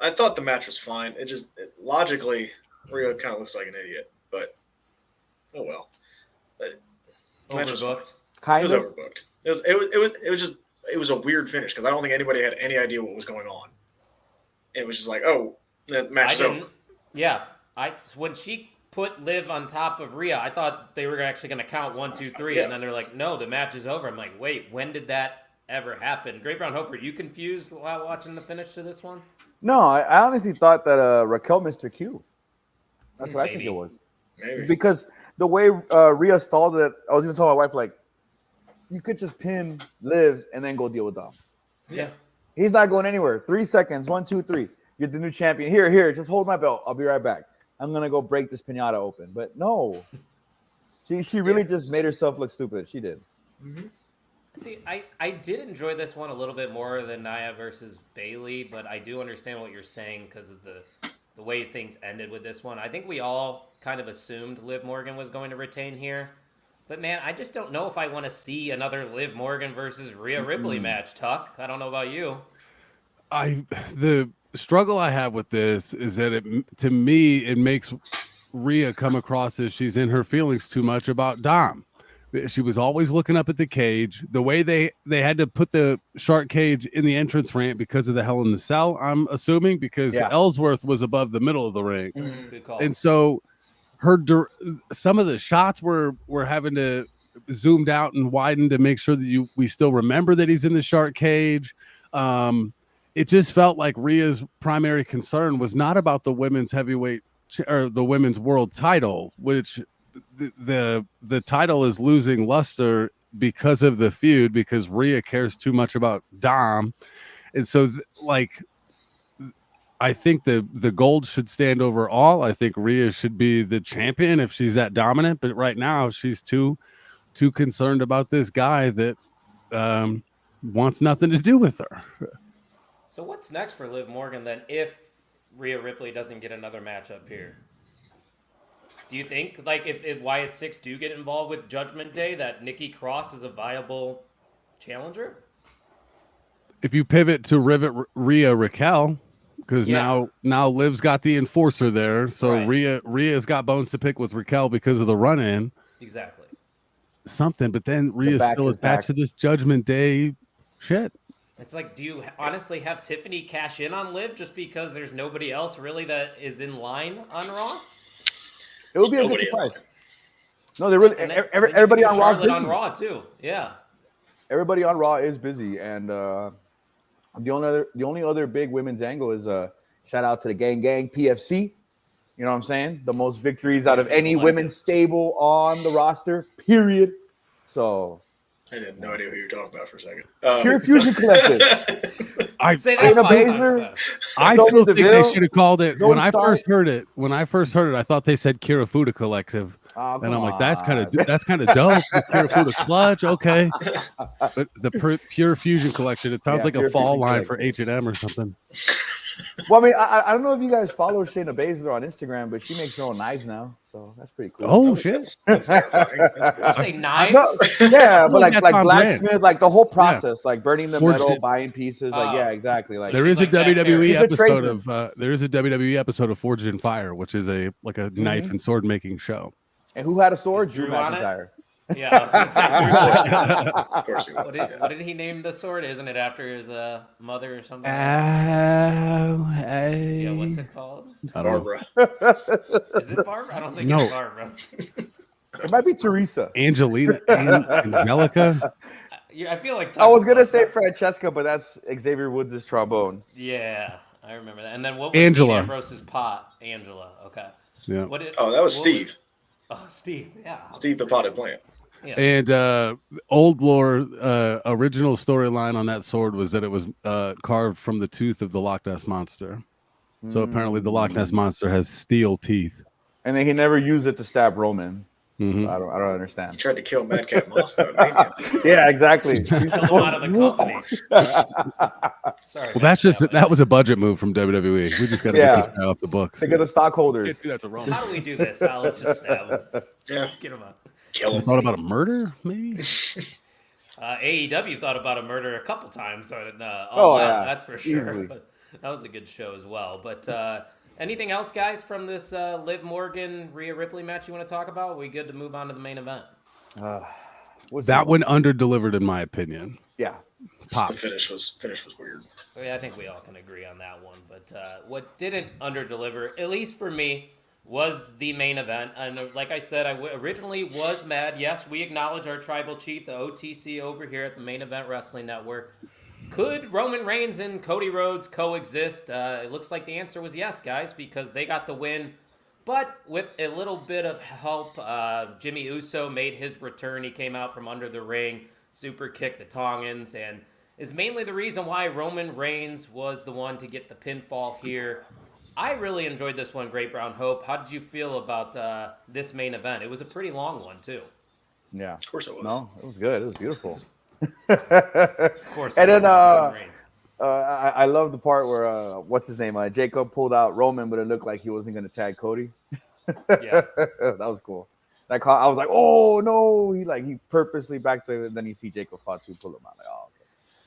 I thought the match was fine. Logically, Rhea kind of looks like an idiot, but oh well. The match was fine. Overbooked. Kind It of. was overbooked. It was a weird finish because I don't think anybody had any idea what was going on. It was just like, oh, the match I is didn't. over. Yeah, when she put Liv on top of Rhea, I thought they were actually going to count 1, 2, 3, Yeah. and then they're like, "No, the match is over." I'm like, "Wait, when did that ever happen?" Great Brown Hope, were you confused while watching the finish to this one? No, I honestly thought that Raquel missed her cue. That's what I think Maybe. it was. Maybe. Because the way Rhea stalled it, I was even telling my wife, like, you could just pin Liv and then go deal with Dom. Yeah. He's not going anywhere. 3 seconds. 1, 2, 3. You're the new champion. Here. Just hold my belt. I'll be right back. I'm gonna go break this pinata open. But no, she really just made herself look stupid. She did. Mm-hmm. See, I did enjoy this one a little bit more than Nia versus Bayley, but I do understand what you're saying because of the way things ended with this one. I think we all kind of assumed Liv Morgan was going to retain here. But man, I just don't know if I want to see another Liv Morgan versus Rhea Ripley match, Tuck. I don't know about you. The struggle I have with this is that to me it makes Rhea come across as she's in her feelings too much about Dom. She was always looking up at the cage. The way they had to put the shark cage in the entrance ramp because of the Hell in the Cell, I'm assuming, because Ellsworth was above the middle of the ring. Good call. And so some of the shots were having to zoomed out and widened to make sure that we still remember that he's in the shark cage. It just felt like Rhea's primary concern was not about the women's heavyweight or the women's world title, which the title is losing luster because of the feud, because Rhea cares too much about Dom. And so I think the gold should stand over all. I think Rhea should be the champion if she's that dominant, but right now she's too concerned about this guy that wants nothing to do with her. So what's next for Liv Morgan then if Rhea Ripley doesn't get another match up here? Do you think, like, if Wyatt Six do get involved with Judgment Day, that Nikki Cross is a viable challenger? If you pivot to Rhea Raquel, because now Liv's got the enforcer there, so right. Rhea's got bones to pick with Raquel because of the run-in. Exactly. Something, but then Rhea's still attached to this Judgment Day shit. It's like, do you honestly have Tiffany cash in on Liv just because there's nobody else really that is in line on Raw? It would be a good surprise. No, they really. Everybody on Raw is busy. On Raw too. Yeah. Everybody on Raw is busy, and the only other big women's angle is shout out to the gang PFC. You know what I'm saying? The most victories out of any women's stable on the roster. Period. So. I had no idea who you were talking about for a second. Pure Fusion Collective. I still think they should have called it when I first heard it. When I first heard it, I thought they said Kirifuda Collective, and I'm like, that's kind of dope. Kirifuda Clutch, okay. But the Pure Fusion Collection, it sounds like a fall line for H&M or something. Well, I mean, I don't know if you guys follow Shayna Baszler on Instagram, but she makes her own knives now, so that's pretty cool. Oh shit! That's terrifying. That's cool. You say knives? No, yeah, but like blacksmith, like the whole process, like burning the metal, buying pieces, like exactly. Like there is a WWE episode of WWE episode of Forged in Fire, which is a knife and sword making show. And who had a sword? Drew McIntyre. Yeah, I was gonna say Drew. Of course he was. What did he name the sword? Isn't it after his mother or something? Yeah, what's it called? Barbara. Is it Barbara? I don't think it's Barbara. It might be Teresa. Angelica. I feel like I was gonna say Francesca, but that's Xavier Woods' trombone. Yeah, I remember that. And then what was Angela. Ambrose's pot? Angela. Okay. Yeah. That was Steve. Steve. Yeah. Steve the potted plant. Yeah. And old lore, original storyline on that sword was that it was carved from the tooth of the Loch Ness Monster. So apparently the Loch Ness Monster has steel teeth. And then he never used it to stab Roman. Mm-hmm. So I don't understand. He tried to kill Madcap Moss, though, didn't he? Yeah, exactly. Kill him out of the company. Sorry. Well, that was a budget move from WWE. We just got to get this guy off the books. Think of the stockholders. How do we do this? Let's just stab him. Yeah. Get him up. Kill him. Thought about a murder, maybe? AEW thought about a murder a couple times. That's for sure. Easily. But that was a good show as well. But anything else, guys, from this Liv Morgan Rhea Ripley match you want to talk about? Are we good to move on to the main event? That one under-delivered, in my opinion. Yeah. The finish was weird. I think we all can agree on that one. But what didn't under-deliver, at least for me, was the main event. And like I said, I originally was mad. Yes, we acknowledge our tribal chief, the OTC over here at the Main Event Wrestling Network. Could Roman Reigns and Cody Rhodes coexist? It looks like the answer was yes, guys, because they got the win. But with a little bit of help, Jimmy Uso made his return. He came out from under the ring, super kicked the Tongans, and is mainly the reason why Roman Reigns was the one to get the pinfall here. I really enjoyed this one, Great Brown Hope. How did you feel about this main event? It was a pretty long one, too. Yeah. Of course it was. No, it was good. It was beautiful. Of course. And then I love the part where what's his name? Jacob pulled out Roman, but it looked like he wasn't going to tag Cody. Yeah, that was cool. I was like, oh no! He purposely backed there. Then you see Jacob Fatu pull him out. Like, oh, okay.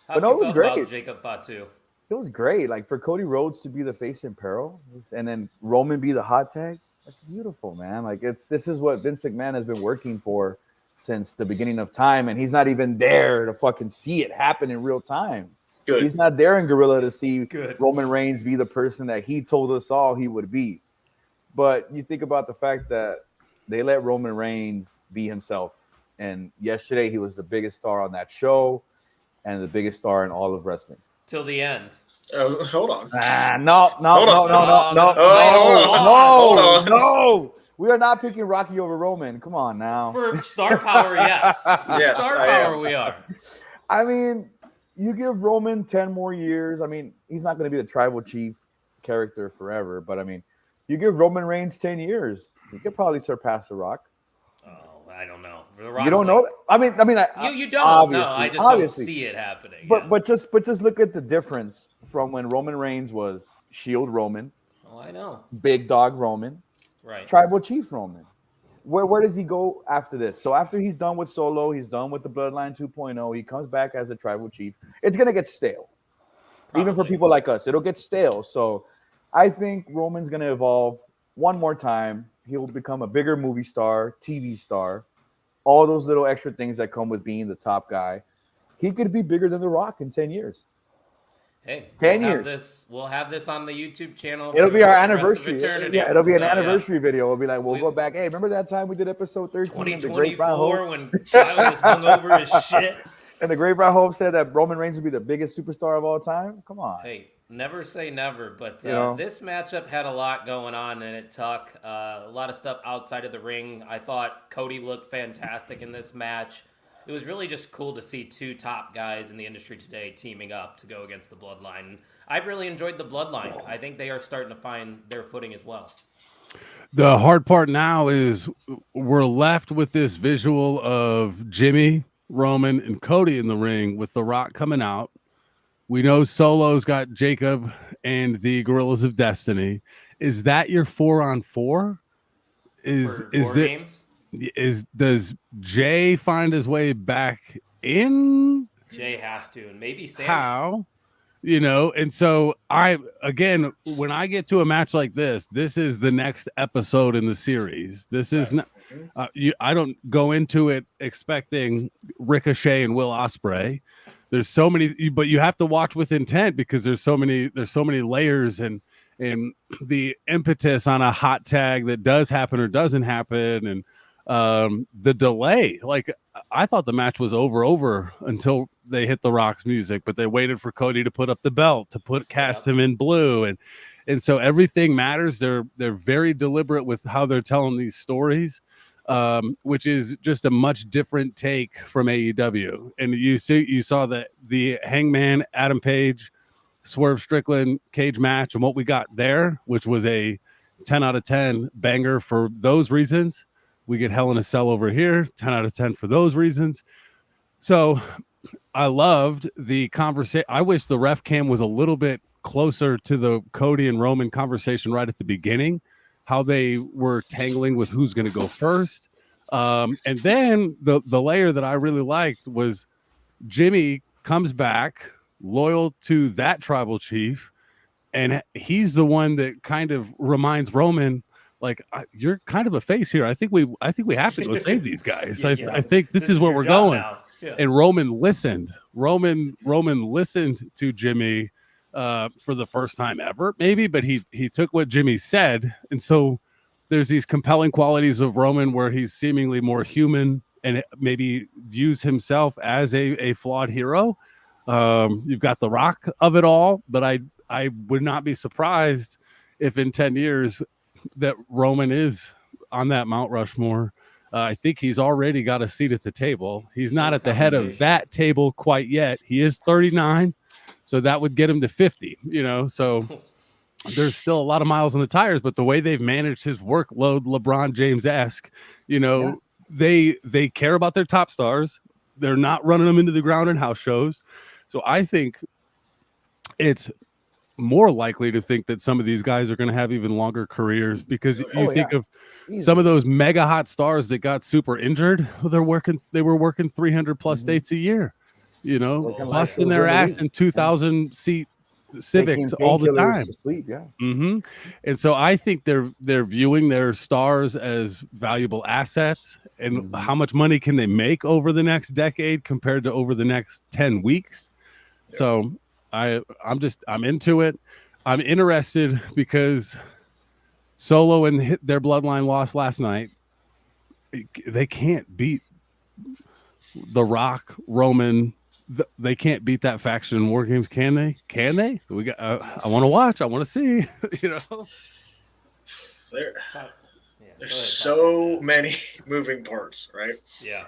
But no, it was great. Jacob Fatu. It was great. Like for Cody Rhodes to be the face in peril, and then Roman be the hot tag. That's beautiful, man. Like this is what Vince McMahon has been working for since the beginning of time, and he's not even there to fucking see it happen in real time. Good. He's not there in Gorilla to see Good. Roman Reigns be the person that he told us all he would be. But you think about the fact that they let Roman Reigns be himself. And yesterday he was the biggest star on that show and the biggest star in all of wrestling. Till the end. Hold on. No. We are not picking Rocky over Roman. Come on now. For star power, yes. Yes, star power, we are. I mean, you give Roman 10 more years. I mean, he's not going to be the tribal chief character forever. But, I mean, you give Roman Reigns 10 years, he could probably surpass The Rock. Oh, I don't know. You don't know that? I mean, you don't. No, I just don't see it happening. But just look at the difference from when Roman Reigns was Shield Roman. Oh, I know. Big Dog Roman. Right. Tribal Chief Roman. Where does he go after this? So after he's done with Solo, he's done with the Bloodline 2.0, he comes back as the Tribal Chief. It's going to get stale. Probably. Even for people like us, it'll get stale. So I think Roman's going to evolve one more time. He'll become a bigger movie star, TV star, all those little extra things that come with being the top guy. He could be bigger than The Rock in 10 years. Hey, 10 years. We'll have this on the YouTube channel. It'll be our anniversary. Yeah, it'll be an anniversary video. We'll be like, we'll go back. Hey, remember that time we did episode 13? 2024 when Kyle was hungover as shit. And the Great Brown Hope said that Roman Reigns would be the biggest superstar of all time. Come on. Hey, never say never. But this matchup had a lot going on in it, Tuck. A lot of stuff outside of the ring. I thought Cody looked fantastic in this match. It was really just cool to see two top guys in the industry today teaming up to go against the Bloodline. I've really enjoyed the Bloodline. I think they are starting to find their footing as well. The hard part now is we're left with this visual of Jimmy, Roman, and Cody in the ring with The Rock coming out. We know Solo's got Jacob and the Gorillas of Destiny. Is that your 4-on-4? Is it? Games? Does Jay find his way back in? Jay has to, and maybe Sam. How? And so when I get to a match like this is the next episode in the series. This is not. I don't go into it expecting Ricochet and Will Ospreay. There's so many, but you have to watch with intent because there's so many layers and the impetus on a hot tag that does happen or doesn't happen, and the delay. Like I thought the match was over until they hit The Rock's music, but they waited for Cody to put up the belt to cast him in blue, and so everything matters. They're very deliberate with how they're telling these stories, which is just a much different take from AEW. And you saw the Hangman Adam Page Swerve Strickland cage match and what we got there, which was a 10 out of 10 banger for those reasons. We get Hell in a Cell over here, 10 out of 10 for those reasons. So I loved the conversation. I wish the ref cam was a little bit closer to the Cody and Roman conversation right at the beginning, how they were tangling with who's going to go first. And then the layer that I really liked was Jimmy comes back loyal to that tribal chief. And he's the one that kind of reminds Roman, like you're kind of a face here. I think we have to go save these guys. I think this is where we're job going. now. Yeah. And Roman listened. Roman listened to Jimmy for the first time ever, maybe, but he took what Jimmy said, and so there's these compelling qualities of Roman where he's seemingly more human and maybe views himself as a flawed hero. You've got the Rock of it all, but I would not be surprised if in 10 years that Roman is on that Mount Rushmore. I think he's already got a seat at the table. He's not at the head of that table quite yet. He is 39, so that would get him to 50, so there's still a lot of miles on the tires, but the way they've managed his workload, LeBron James-esque, they care about their top stars. They're not running them into the ground in house shows. So I think it's more likely to think that some of these guys are going to have even longer careers because you think of some of those mega hot stars that got super injured. Well, they were working 300 plus dates a year, busting their ass in 2,000 seat Civics all the time. Sleep, And so I think they're viewing their stars as valuable assets, and how much money can they make over the next decade compared to over the next 10 weeks. So I'm into it. I'm interested because Solo and their bloodline lost last night. They can't beat The Rock, Roman. They can't beat that faction in War Games, can they? We got. I want to watch. I want to see. There's so many moving parts, right? Yeah.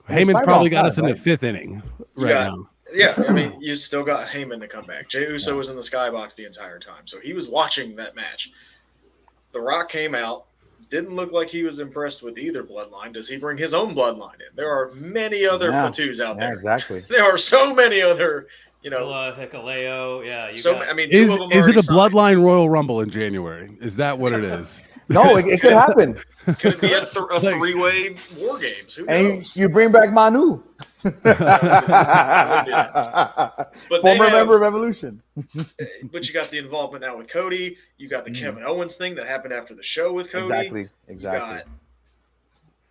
Heyman's probably got us in the fifth inning now. Yeah, I mean, you still got Heyman to come back. Jey Uso was in the skybox the entire time, so he was watching that match. The Rock came out. Didn't look like he was impressed with either bloodline. Does he bring his own bloodline in? There are many other Fatus out there. Exactly. There are so many other, Hikuleo. Yeah. Is it a bloodline Royal Rumble in January? Is that what it is? No, it could happen. Could be a three-way War Games. Who knows? And you bring back Manu. But former member of Evolution. But you got the involvement now with Cody. You got the Kevin Owens thing that happened after the show with Cody. Exactly.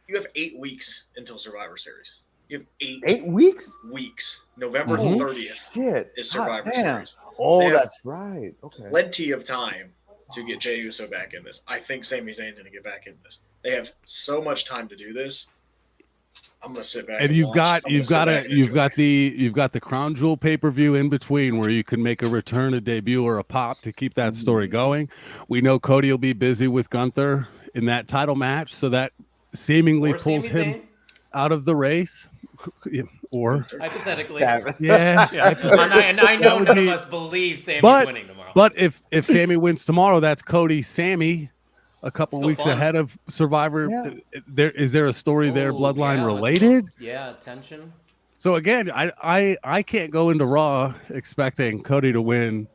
You have 8 weeks until Survivor Series. You have 8 weeks? Weeks. November 30th is Survivor Series. Oh, that's right. Okay. Plenty of time to get Jey Uso back in this. I think Sami Zayn's going to get back in this. They have so much time to do this. I'm gonna sit back. And you've got the Crown Jewel pay-per-view in between where you can make a return, a debut, or a pop to keep that story going. We know Cody will be busy with Gunther in that title match, so that seemingly pulls him out of the race. Or hypothetically, yeah. And I know none of us believe Sammy's winning tomorrow. But if Sammy wins tomorrow, that's Cody, Sammy. A couple weeks ahead of Survivor. Is there a story there, bloodline related? Yeah, tension. So again, I can't go into Raw expecting Cody to win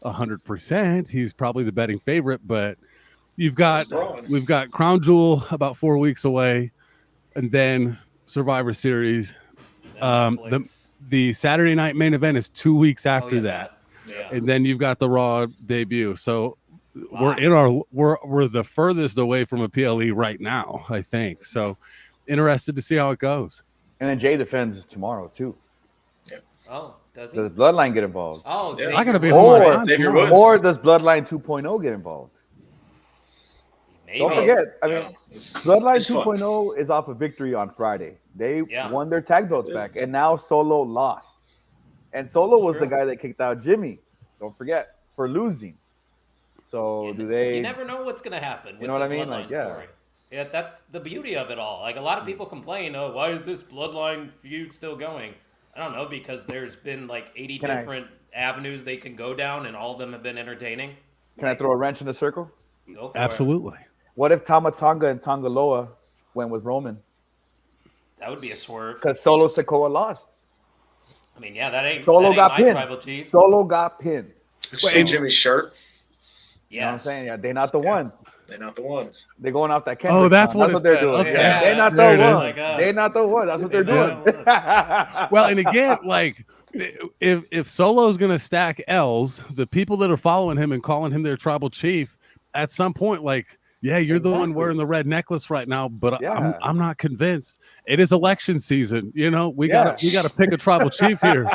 100%. He's probably the betting favorite, but we've got Crown Jewel about 4 weeks away, and then Survivor Series. The Saturday night main event is 2 weeks after that. Yeah. And then you've got the Raw debut. So we're the furthest away from a PLE right now, I think. So interested to see how it goes. And then Jay defends tomorrow too. Yeah. Oh, does he? Does Bloodline get involved? Oh, yeah. I gotta be or does Bloodline 2.0 get involved? Maybe. Don't forget, Bloodline 2.0 fun. is off a victory on Friday. They won their tag belts back, and now Solo lost. And Solo was the guy that kicked out Jimmy. Don't forget, for losing. So you never know what's going to happen with know what I mean? Bloodline story. Yeah, that's the beauty of it all. Like, a lot of people complain, why is this Bloodline feud still going? I don't know, because there's been like 80 different avenues they can go down, and all of them have been entertaining. Can I throw a wrench in the circle? Go for Absolutely. it. What if Tama Tonga and Tongaloa went with Roman? That would be a swerve. Because Solo Sikoa lost. I mean, that ain't got my pinned. tribal chief. Solo got pinned. See Jimmy's shirt? Yes. You know what I'm saying? Yeah, they're not the ones. They're not the ones. They're going off that Kendrick. Oh, that's what they're doing. Okay. Yeah. They're not the ones. They're not the ones. That's what they're doing. Well, and again, like, if Solo's going to stack L's, the people that are following him and calling him their tribal chief, at some point, like, Yeah, you're the one Exactly. wearing the red necklace right now, but Yeah. I'm not convinced. It is election season. You know, we Yeah. gotta pick a tribal chief here,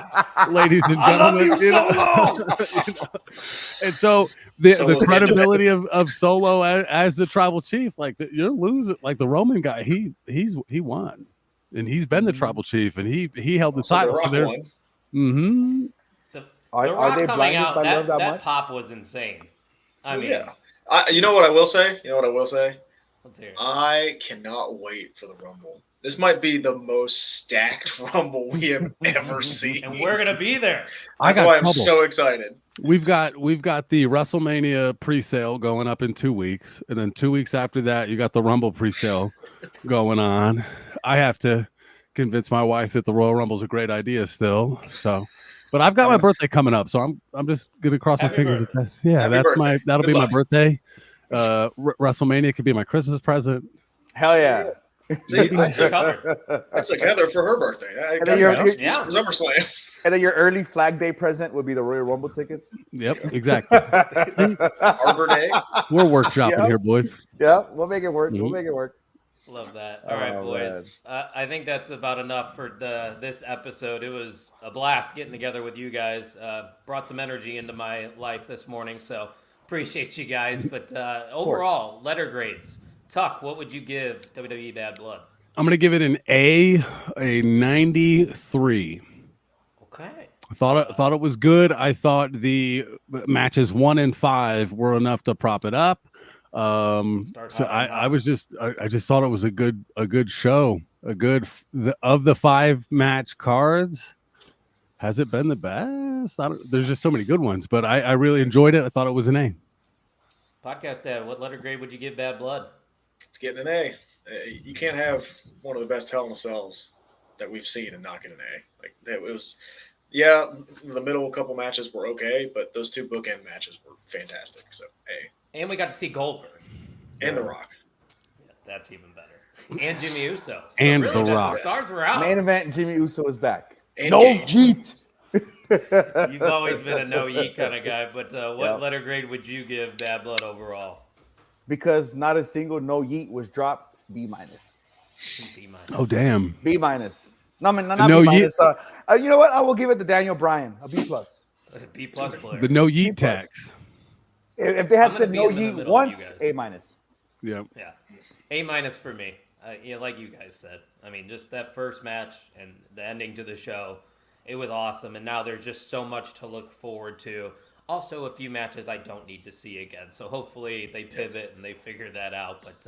ladies and I love gentlemen. you, know? Solo. You know? And so the Solo's credibility of Solo as the tribal chief, like you're losing. Like the Roman guy, he won, and he's been the tribal chief, and he held the Also, title. The Rock So they're won. mm-hmm. The Are Rock they coming blinded out, by love that that much? pop was insane. I Well, mean, yeah. You know what I will say? let's hear it. I cannot wait for the Rumble. This might be the most stacked Rumble we have ever seen. And we're going to be there. That's why I'm so excited. We've got the WrestleMania pre-sale going up in 2 weeks, and then 2 weeks after that, you got the Rumble pre-sale going on. I have to convince my wife that the Royal Rumble's a great idea still. So, but I've got my birthday coming up, so I'm just gonna cross my Happy fingers birthday. at this. Yeah, Happy that's birthday. that'll Good be luck. my birthday. WrestleMania could be my Christmas present. Hell yeah. See, I You're took covered. Heather for her birthday. I And got then that. Yeah. For SummerSlam. And then your early Flag Day present would be the Royal Rumble tickets. Yep, exactly. Arbor Day. We're workshopping Yeah. here, boys. Yeah, we'll make it work. Mhm. We'll make it work. Love that. All right, Oh, boys. I think that's about enough for this episode. It was a blast getting together with you guys. Brought some energy into my life this morning, so appreciate you guys. But overall, letter grades. Tuck, what would you give WWE Bad Blood? I'm gonna give it an A 93. Okay. I thought it was good. I thought the matches 1 and 5 were enough to prop it up. Start So hot on I hot. was just I just thought it was a good show. Of the 5 match cards. Has it been the best? There's just so many good ones, but I really enjoyed it. I thought it was an A. Podcast Dad, what letter grade would you give Bad Blood? It's getting an A. You can't have one of the best Hell in a Cells that we've seen and not get an A. Like it was, yeah. The middle couple matches were okay, but those 2 bookend matches were fantastic. So A. And we got to see Goldberg. And The Rock. Yeah, that's even better. And Jimmy Uso. So And really, The Rock. The stars were out. Main event, Jimmy Uso is back. And No Gage. heat. You've always been a no yeet kind of guy, but what Yep. letter grade would you give Bad Blood overall? Because not a single no yeet was dropped. B minus. B minus. Oh damn. B minus. No, I mean, not No B minus. You know what? I will give it to Daniel Bryan. A B plus. B plus player. The no yeet B plus. tax. If they had I'm gonna said be no in the yeet middle of once, you guys. A minus. Yeah. Yeah, A minus for me. Like you guys said. I mean, just that first match and the ending to the show, it was awesome. And now there's just so much to look forward to. Also, a few matches I don't need to see again. So hopefully they pivot and they figure that out. But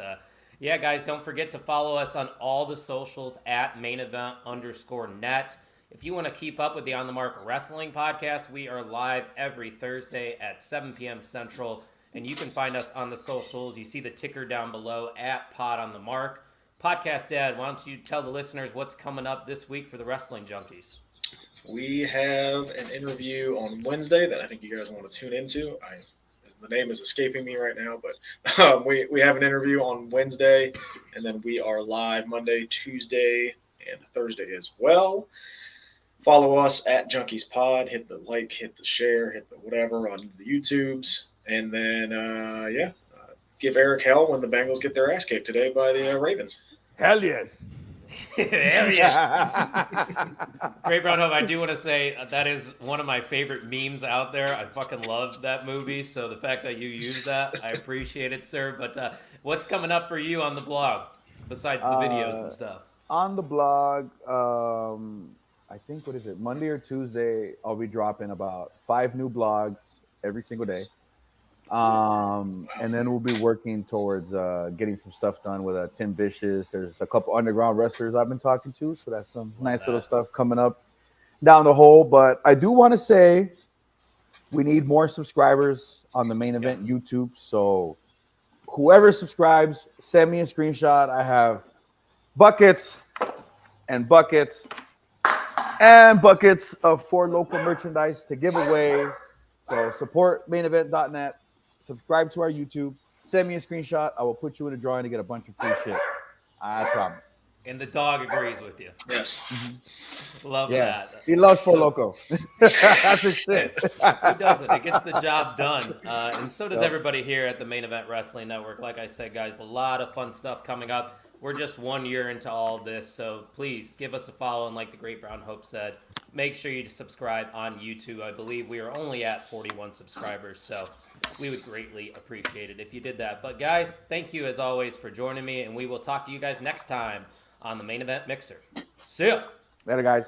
yeah, guys, don't forget to follow us on all the socials at mainevent_net. If you want to keep up with the On the Mark Wrestling podcast, we are live every Thursday at 7 p.m. Central. And you can find us on the socials. You see the ticker down below at Pod on the Mark. Podcast Dad, why don't you tell the listeners what's coming up this week for the Wrestling Junkies? We have an interview on Wednesday that I think you guys want to tune into. The name is escaping me right now, but we have an interview on Wednesday, and then we are live Monday, Tuesday, and Thursday as well. Follow us at Junkies Pod. Hit the like, hit the share, hit the whatever on the YouTubes, and then give Eric hell when the Bengals get their ass kicked today by the Ravens. Hell yes. There he is. Great Brown Hope, I do want to say that is one of my favorite memes out there. I fucking love that movie, so the fact that you use that, I appreciate it, sir. But what's coming up for you on the blog besides the videos and stuff? On the blog, I think, what is it, Monday or Tuesday, I'll be dropping about 5 new blogs every single day. And then we'll be working towards getting some stuff done with Tim Vicious. There's a couple underground wrestlers I've been talking to, so that's some nice little stuff coming up down the hole. But I do want to say we need more subscribers on the Main Event YouTube. So whoever subscribes, send me a screenshot. I have buckets and buckets and buckets of 4 local merchandise to give away. So support mainevent.net. Subscribe to our YouTube. Send me a screenshot. I will put you in a drawing to get a bunch of free shit. I promise. And the dog agrees with you. Yes. Love Yeah, that. he loves Four So- Loco. That's his shit. Who doesn't? It gets the job done. And so does Yep. everybody here at the Main Event Wrestling Network. Like I said, guys, a lot of fun stuff coming up. We're just 1 year into all of this, so please give us a follow. And like the Great Brown Hope said, make sure you subscribe on YouTube. I believe we are only at 41 subscribers, so we would greatly appreciate it if you did that. But guys, thank you as always for joining me, and we will talk to you guys next time on the Main Event Mixer. See ya! Later, guys.